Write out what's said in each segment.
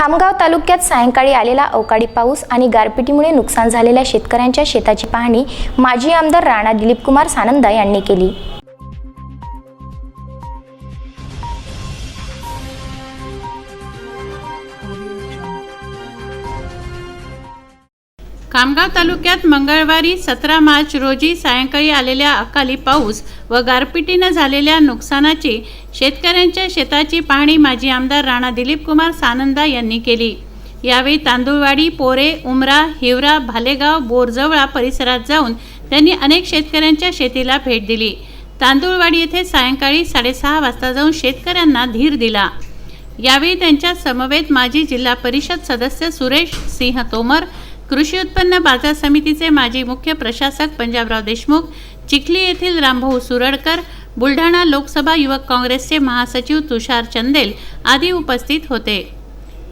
खामगाव तालुक्यात सायंकाळी आलेला अवकाळी पाऊस आणि गारपिटीमुळे नुकसान झालेल्या शेतकऱ्यांच्या शेताची पाहणी माजी आमदार राणा दिलीपकुमार सानंदा यांनी केली। खामगाव तालुक्यात मंगळवारी 17 मार्च रोजी सायंकाळी आलेल्या अकाली पाऊस व गारपिटीने झालेल्या नुकसानाची शेतकऱ्यांच्या शेताची पाहणी माजी आमदार राणा दिलीपकुमार सानंदा यांनी केली। यावेळी तांदुळवाडी, पोरे, उमरा, हिवरा, भालेगाव, बोरजवळा परिसरात जाऊन त्यांनी अनेक शेतकऱ्यांच्या शेतीला भेट दिली। तांदुळवाडी येथे सायंकाळी 6:30 वाजता जाऊन शेतकऱ्यांना धीर दिला। यावेळी त्यांच्या समवेत माजी जिल्हा परिषद सदस्य सुरेश सिंह तोमर, कृषी उत्पन्न बाजार समितीचे माजी मुख्य प्रशासक पंजाबराव देशमुख, चिखली येथील रामभाऊ सुरडकर, बुलढाणा लोकसभा युवक काँग्रेसचे महासचिव तुषार चंदेल आदी उपस्थित होते।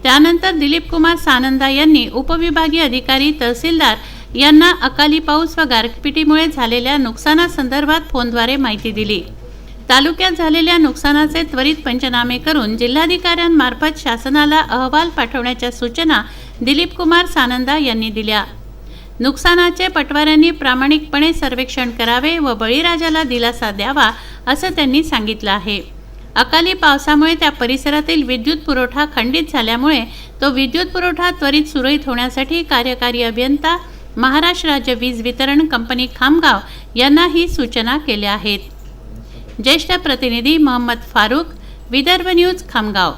त्यानंतर दिलीपकुमार सानंदा यांनी उपविभागीय अधिकारी, तहसीलदार यांना अकाली पाऊस व गारपिटीमुळे झालेल्या नुकसानासंदर्भात फोनद्वारे माहिती दिली। तालुक्यात झालेल्या नुकसानाचे त्वरित पंचनामे करून जिल्हाधिकाऱ्यांमार्फत शासनाला अहवाल पाठवण्याच्या सूचना दिलीपकुमार सानंदा यांनी दिल्या। नुकसानाचे पटवाऱ्यांनी प्रामाणिकपणे सर्वेक्षण करावे व बळीराजाला दिलासा द्यावा असं त्यांनी सांगितलं आहे। अकाली पावसामुळे त्या परिसरातील विद्युत पुरवठा खंडित झाल्यामुळे तो विद्युत पुरवठा त्वरित सुरळीत होण्यासाठी कार्यकारी अभियंता, महाराष्ट्र राज्य वीज वितरण कंपनी खामगाव यांना ही सूचना केल्या आहेत। ज्येष्ठ प्रतिनिधी मोहम्मद फारूक, विदर्भ न्यूज, खामगाव।